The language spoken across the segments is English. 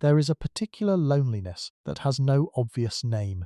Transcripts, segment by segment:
There is a particular loneliness that has no obvious name.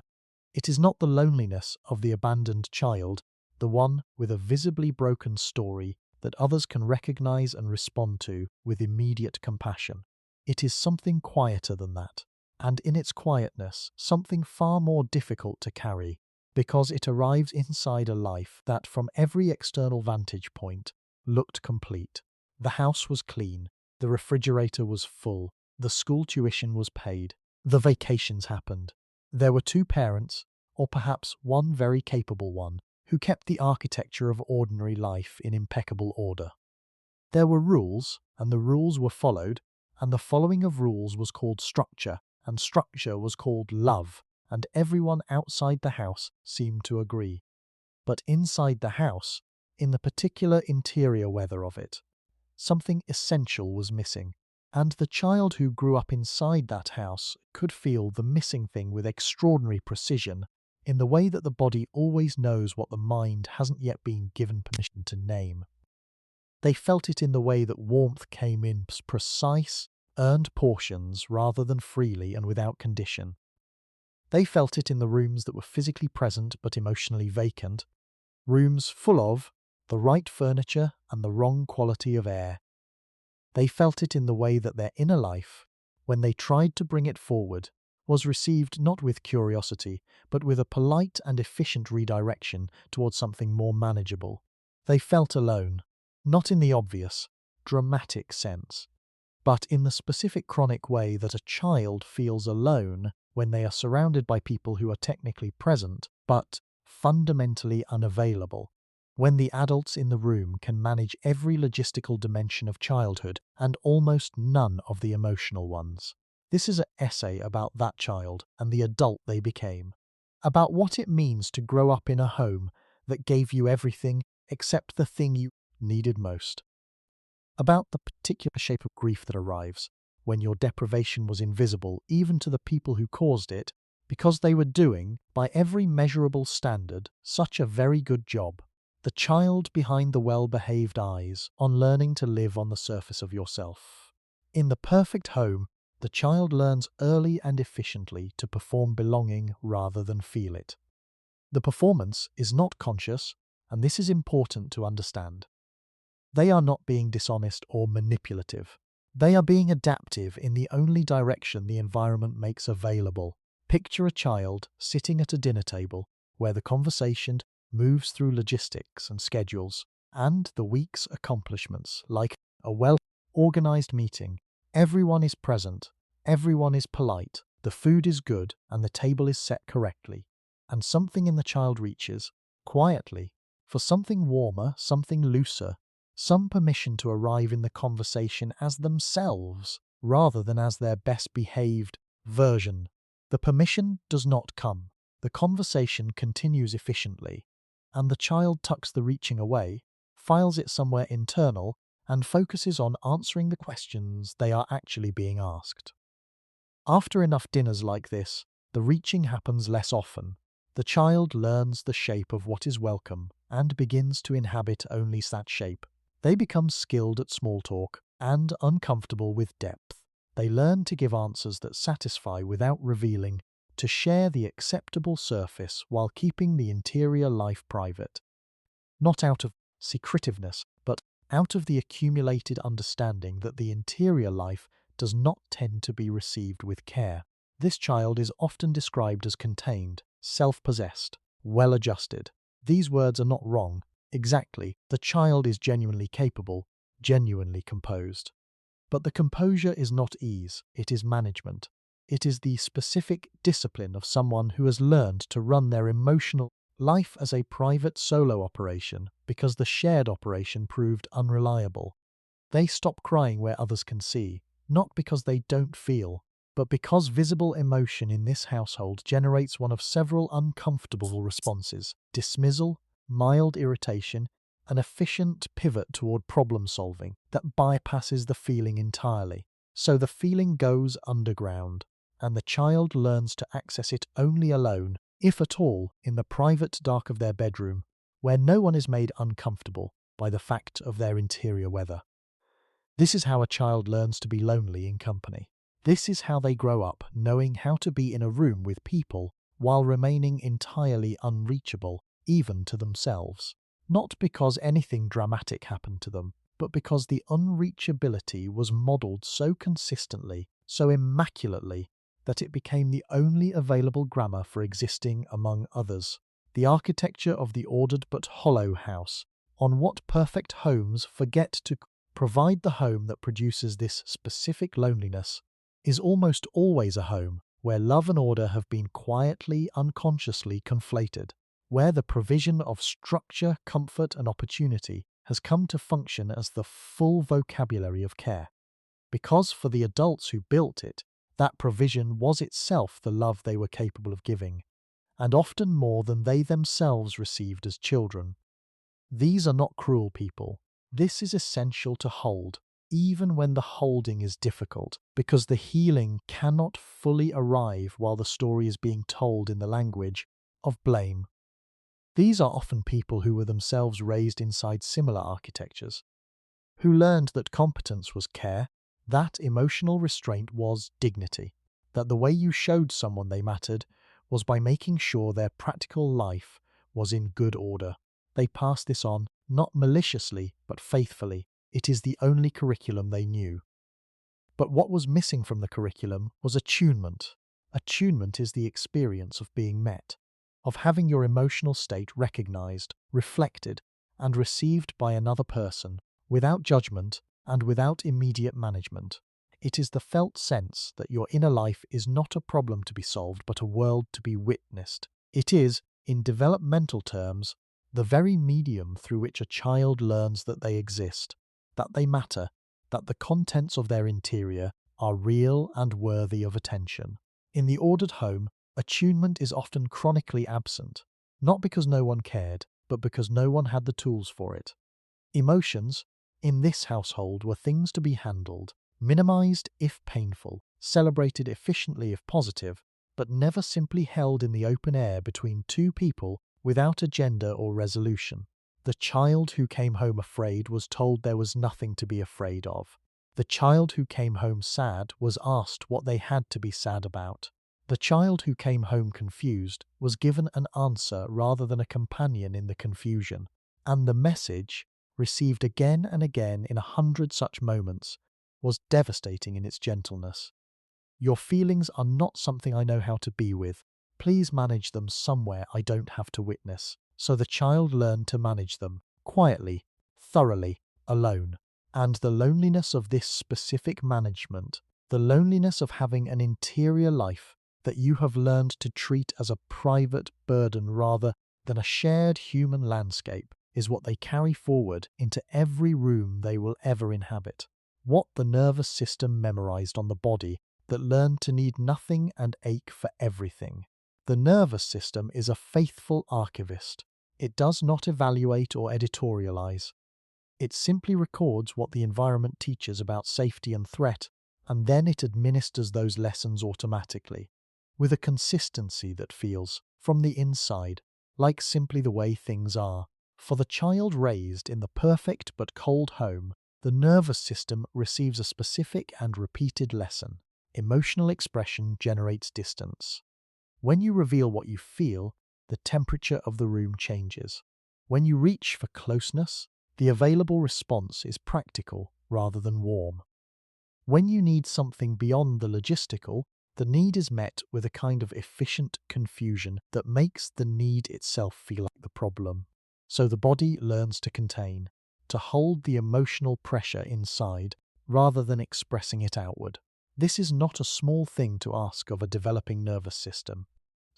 It is not the loneliness of the abandoned child, the one with a visibly broken story that others can recognize and respond to with immediate compassion. It is something quieter than that, and in its quietness, something far more difficult to carry, because it arrives inside a life that, from every external vantage point, looked complete. The house was clean, the refrigerator was full, the school tuition was paid, the vacations happened. There were two parents, or perhaps one very capable one, who kept the architecture of ordinary life in impeccable order. There were rules, and the rules were followed, and the following of rules was called structure, and structure was called love, and everyone outside the house seemed to agree. But inside the house, in the particular interior weather of it, something essential was missing, and the child who grew up inside that house could feel the missing thing with extraordinary precision, in the way that the body always knows what the mind hasn't yet been given permission to name. They felt it in the way that warmth came in precise, earned portions rather than freely and without condition. They felt it in the rooms that were physically present but emotionally vacant, rooms full of the right furniture and the wrong quality of air. They felt it in the way that their inner life, when they tried to bring it forward, was received not with curiosity, but with a polite and efficient redirection towards something more manageable. They felt alone, not in the obvious, dramatic sense, but in the specific chronic way that a child feels alone when they are surrounded by people who are technically present, but fundamentally unavailable, when the adults in the room can manage every logistical dimension of childhood and almost none of the emotional ones. This is an essay about that child and the adult they became, about what it means to grow up in a home that gave you everything except the thing you needed most, about the particular shape of grief that arrives when your deprivation was invisible even to the people who caused it, because they were doing, by every measurable standard, such a very good job. The child behind the well-behaved eyes on learning to live on the surface of yourself. In the perfect home, the child learns early and efficiently to perform belonging rather than feel it. The performance is not conscious, and this is important to understand. They are not being dishonest or manipulative. They are being adaptive in the only direction the environment makes available. Picture a child sitting at a dinner table where the conversation moves through logistics and schedules and the week's accomplishments, like a well-organized meeting. Everyone is present, everyone is polite, the food is good, and the table is set correctly. And something in the child reaches, quietly, for something warmer, something looser, some permission to arrive in the conversation as themselves, rather than as their best-behaved version. The permission does not come. The conversation continues efficiently, and the child tucks the reaching away, files it somewhere internal, and focuses on answering the questions they are actually being asked. After enough dinners like this, the reaching happens less often. The child learns the shape of what is welcome and begins to inhabit only that shape. They become skilled at small talk and uncomfortable with depth. They learn to give answers that satisfy without revealing, to share the acceptable surface while keeping the interior life private. Not out of secretiveness, but out of the accumulated understanding that the interior life does not tend to be received with care. This child is often described as contained, self-possessed, well-adjusted. These words are not wrong. Exactly, the child is genuinely capable, genuinely composed. But the composure is not ease, it is management. It is the specific discipline of someone who has learned to run their emotional life as a private solo operation because the shared operation proved unreliable. They stop crying where others can see, not because they don't feel, but because visible emotion in this household generates one of several uncomfortable responses: dismissal, mild irritation, an efficient pivot toward problem solving that bypasses the feeling entirely. So the feeling goes underground, and the child learns to access it only alone, if at all, in the private dark of their bedroom, where no one is made uncomfortable by the fact of their interior weather. This is how a child learns to be lonely in company. This is how they grow up, knowing how to be in a room with people while remaining entirely unreachable, even to themselves. Not because anything dramatic happened to them, but because the unreachability was modelled so consistently, so immaculately, that it became the only available grammar for existing among others. The architecture of the ordered but hollow house. On what perfect homes forget to provide the home that produces this specific loneliness, is almost always a home where love and order have been quietly, unconsciously conflated, where the provision of structure, comfort, and opportunity has come to function as the full vocabulary of care. Because for the adults who built it, that provision was itself the love they were capable of giving, and often more than they themselves received as children. These are not cruel people. This is essential to hold, even when the holding is difficult, because the healing cannot fully arrive while the story is being told in the language of blame. These are often people who were themselves raised inside similar architectures, who learned that competence was care, that emotional restraint was dignity, that the way you showed someone they mattered was by making sure their practical life was in good order. They passed this on, not maliciously, but faithfully. It is the only curriculum they knew. But what was missing from the curriculum was attunement. Attunement is the experience of being met, of having your emotional state recognized, reflected, and received by another person, without judgment and without immediate management. It is the felt sense that your inner life is not a problem to be solved, but a world to be witnessed. It is, in developmental terms, the very medium through which a child learns that they exist, that they matter, that the contents of their interior are real and worthy of attention. In the ordered home, attunement is often chronically absent, not because no one cared, but because no one had the tools for it. Emotions, in this household, were things to be handled, minimized if painful, celebrated efficiently if positive, but never simply held in the open air between two people without agenda or resolution. The child who came home afraid was told there was nothing to be afraid of. The child who came home sad was asked what they had to be sad about. The child who came home confused was given an answer rather than a companion in the confusion. And the message, received again and again in 100 such moments, was devastating in its gentleness. Your feelings are not something I know how to be with. Please manage them somewhere I don't have to witness. So the child learned to manage them, quietly, thoroughly, alone. And the loneliness of this specific management, the loneliness of having an interior life that you have learned to treat as a private burden rather than a shared human landscape, is what they carry forward into every room they will ever inhabit. What the nervous system memorized on the body that learned to need nothing and ache for everything. The nervous system is a faithful archivist. It does not evaluate or editorialize. It simply records what the environment teaches about safety and threat, and then it administers those lessons automatically, with a consistency that feels, from the inside, like simply the way things are. For the child raised in the perfect but cold home, the nervous system receives a specific and repeated lesson. Emotional expression generates distance. When you reveal what you feel, the temperature of the room changes. When you reach for closeness, the available response is practical rather than warm. When you need something beyond the logistical, the need is met with a kind of efficient confusion that makes the need itself feel like the problem. So the body learns to contain, to hold the emotional pressure inside rather than expressing it outward. This is not a small thing to ask of a developing nervous system.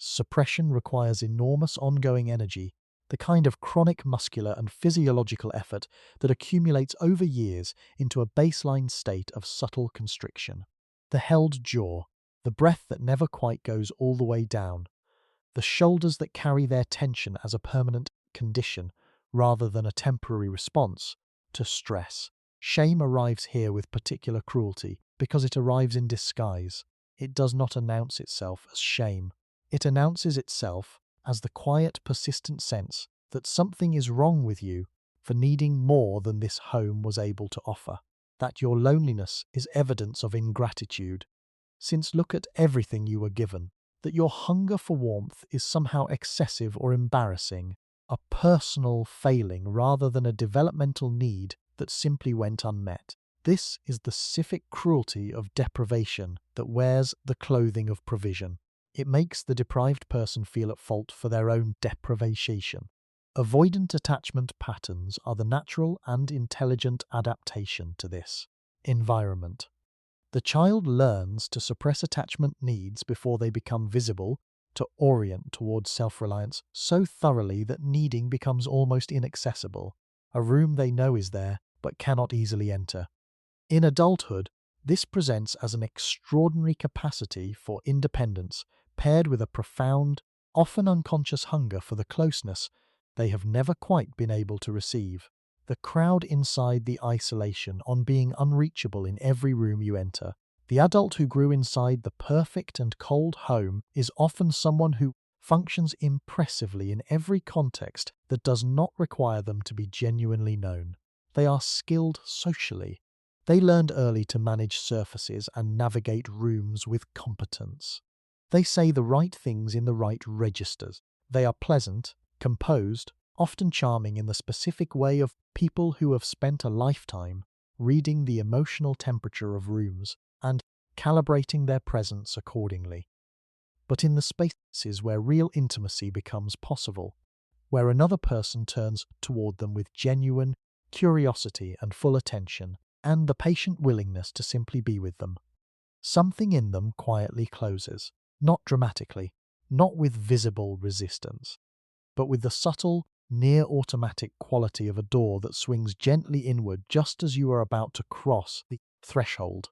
Suppression requires enormous ongoing energy, the kind of chronic muscular and physiological effort that accumulates over years into a baseline state of subtle constriction. The held jaw, the breath that never quite goes all the way down, the shoulders that carry their tension as a permanent condition rather than a temporary response to stress. Shame arrives here with particular cruelty because it arrives in disguise. It does not announce itself as shame. It announces itself as the quiet, persistent sense that something is wrong with you for needing more than this home was able to offer, that your loneliness is evidence of ingratitude, Since look at everything you were given, that your hunger for warmth is somehow excessive or embarrassing, a personal failing rather than a developmental need that simply went unmet. This is the civic cruelty of deprivation that wears the clothing of provision. It makes the deprived person feel at fault for their own deprivation. Avoidant attachment patterns are the natural and intelligent adaptation to this environment. The child learns to suppress attachment needs before they become visible, to orient towards self-reliance so thoroughly that needing becomes almost inaccessible, a room they know is there but cannot easily enter. In adulthood, this presents as an extraordinary capacity for independence paired with a profound, often unconscious hunger for the closeness they have never quite been able to receive. The crowd inside the isolation on being unreachable in every room you enter. The adult who grew inside the perfect and cold home is often someone who functions impressively in every context that does not require them to be genuinely known. They are skilled socially. They learned early to manage surfaces and navigate rooms with competence. They say the right things in the right registers. They are pleasant, composed, often charming in the specific way of people who have spent a lifetime reading the emotional temperature of rooms and calibrating their presence accordingly. But in the spaces where real intimacy becomes possible, where another person turns toward them with genuine curiosity and full attention, and the patient willingness to simply be with them, something in them quietly closes, not dramatically, not with visible resistance, but with the subtle, near-automatic quality of a door that swings gently inward just as you are about to cross the threshold.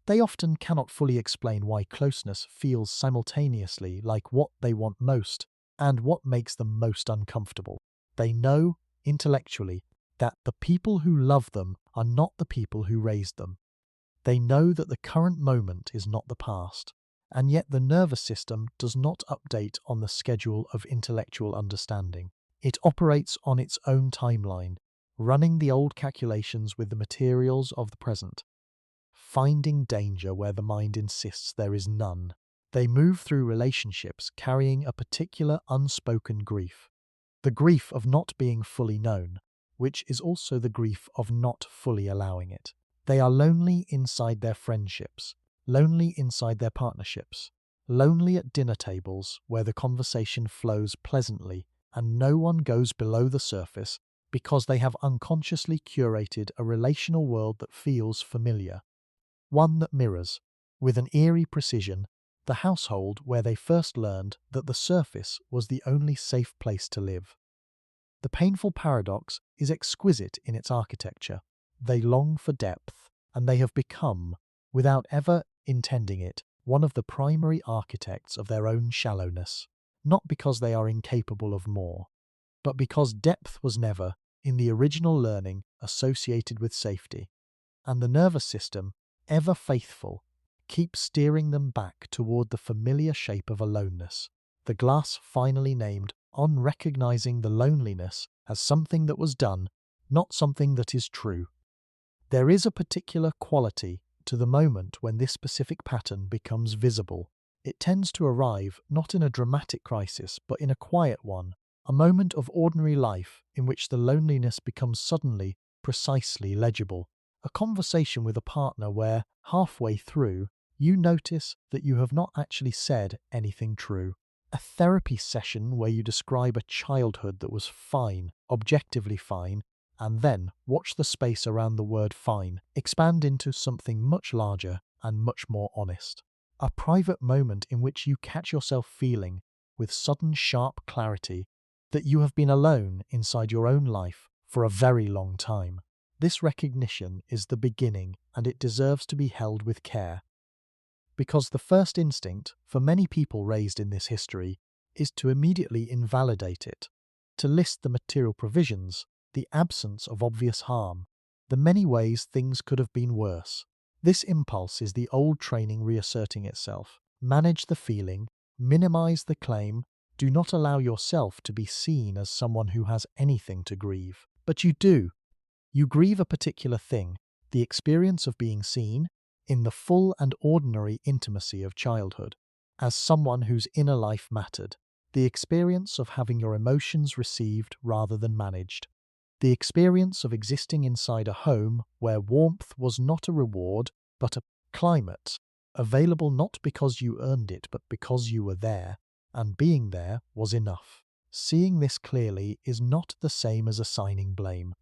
They often cannot fully explain why closeness feels simultaneously like what they want most and what makes them most uncomfortable. They know, intellectually, that the people who love them are not the people who raised them. They know that the current moment is not the past, and yet the nervous system does not update on the schedule of intellectual understanding. It operates on its own timeline, running the old calculations with the materials of the present, finding danger where the mind insists there is none. They move through relationships carrying a particular unspoken grief, the grief of not being fully known, which is also the grief of not fully allowing it. They are lonely inside their friendships, lonely inside their partnerships, lonely at dinner tables where the conversation flows pleasantly and no one goes below the surface because they have unconsciously curated a relational world that feels familiar, one that mirrors, with an eerie precision, the household where they first learned that the surface was the only safe place to live. The painful paradox is exquisite in its architecture. They long for depth, and they have become, without ever intending it, one of the primary architects of their own shallowness, not because they are incapable of more, but because depth was never, in the original learning, associated with safety, and the nervous system, ever faithful, keeps steering them back toward the familiar shape of aloneness. The glass finally named on recognizing the loneliness as something that was done, not something that is true. There is a particular quality to the moment when this specific pattern becomes visible. It tends to arrive not in a dramatic crisis, but in a quiet one, a moment of ordinary life in which the loneliness becomes suddenly, precisely legible. A conversation with a partner where, halfway through, you notice that you have not actually said anything true. A therapy session where you describe a childhood that was fine, objectively fine, and then watch the space around the word fine expand into something much larger and much more honest. A private moment in which you catch yourself feeling, with sudden sharp clarity, that you have been alone inside your own life for a very long time. This recognition is the beginning, and it deserves to be held with care. Because the first instinct, for many people raised in this history, is to immediately invalidate it, to list the material provisions, the absence of obvious harm, the many ways things could have been worse. This impulse is the old training reasserting itself. Manage the feeling, minimize the claim, do not allow yourself to be seen as someone who has anything to grieve. But you do. You grieve a particular thing, the experience of being seen, in the full and ordinary intimacy of childhood, as someone whose inner life mattered, the experience of having your emotions received rather than managed, the experience of existing inside a home where warmth was not a reward but a climate, available not because you earned it but because you were there, and being there was enough. Seeing this clearly is not the same as assigning blame.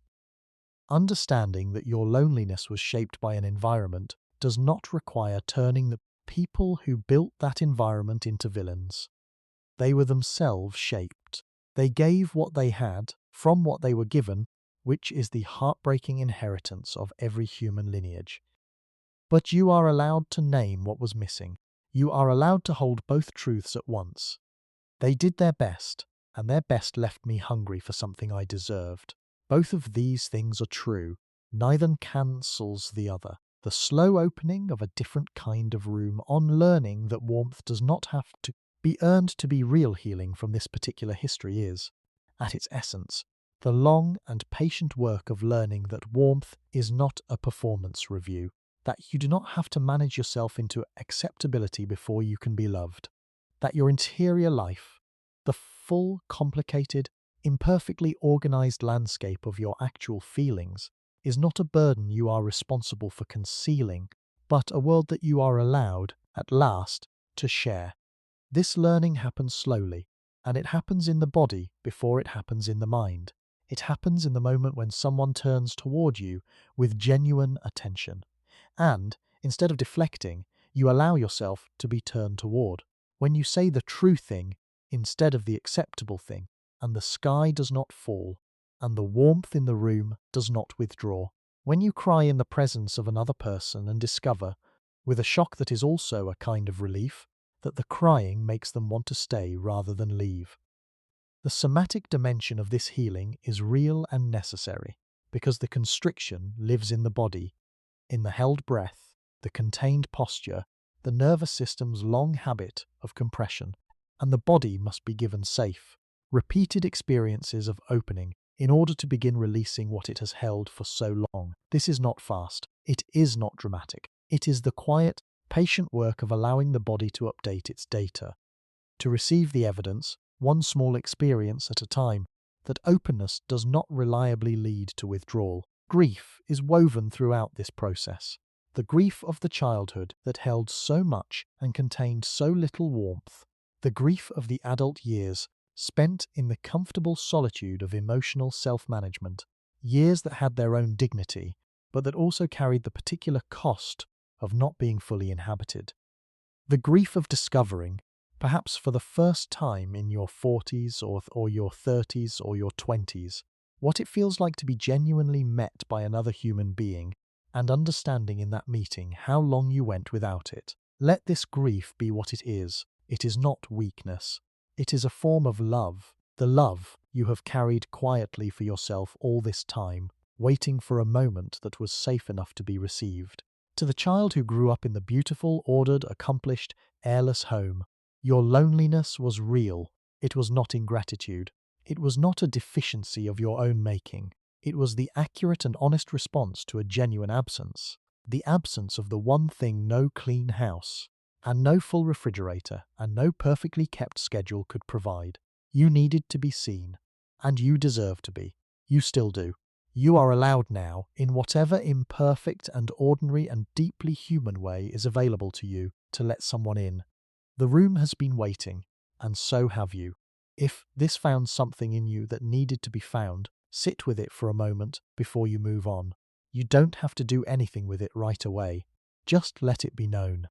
Understanding that your loneliness was shaped by an environment does not require turning the people who built that environment into villains. They were themselves shaped. They gave what they had from what they were given, which is the heartbreaking inheritance of every human lineage. But you are allowed to name what was missing. You are allowed to hold both truths at once. They did their best, and their best left me hungry for something I deserved. Both of these things are true. Neither cancels the other. The slow opening of a different kind of room on learning that warmth does not have to be earned to be real healing from this particular history is, at its essence, the long and patient work of learning that warmth is not a performance review, that you do not have to manage yourself into acceptability before you can be loved, that your interior life, the full, complicated, imperfectly organized landscape of your actual feelings, is not a burden you are responsible for concealing, but a world that you are allowed, at last, to share. This learning happens slowly, and it happens in the body before it happens in the mind. It happens in the moment when someone turns toward you with genuine attention. And, instead of deflecting, you allow yourself to be turned toward. When you say the true thing instead of the acceptable thing, and the sky does not fall, and the warmth in the room does not withdraw. When you cry in the presence of another person and discover, with a shock that is also a kind of relief, that the crying makes them want to stay rather than leave. The somatic dimension of this healing is real and necessary, because the constriction lives in the body, in the held breath, the contained posture, the nervous system's long habit of compression, and the body must be given safe, repeated experiences of opening in order to begin releasing what it has held for so long. This is not fast. It is not dramatic. It is the quiet, patient work of allowing the body to update its data, to receive the evidence, one small experience at a time, that openness does not reliably lead to withdrawal. Grief is woven throughout this process. The grief of the childhood that held so much and contained so little warmth. The grief of the adult years spent in the comfortable solitude of emotional self-management. Years that had their own dignity, but that also carried the particular cost of not being fully inhabited. The grief of discovering, perhaps for the first time in your 40s or your 30s or your 20s, what it feels like to be genuinely met by another human being, and understanding in that meeting how long you went without it. Let this grief be what it is. It is not weakness. It is a form of love, the love you have carried quietly for yourself all this time, waiting for a moment that was safe enough to be received. To the child who grew up in the beautiful, ordered, accomplished, airless home, your loneliness was real. It was not ingratitude. It was not a deficiency of your own making. It was the accurate and honest response to a genuine absence. The absence of the one thing no clean house, and no full refrigerator, and no perfectly kept schedule could provide. You needed to be seen, and you deserve to be. You still do. You are allowed now, in whatever imperfect and ordinary and deeply human way is available to you, to let someone in. The room has been waiting, and so have you. If this found something in you that needed to be found, sit with it for a moment before you move on. You don't have to do anything with it right away. Just let it be known.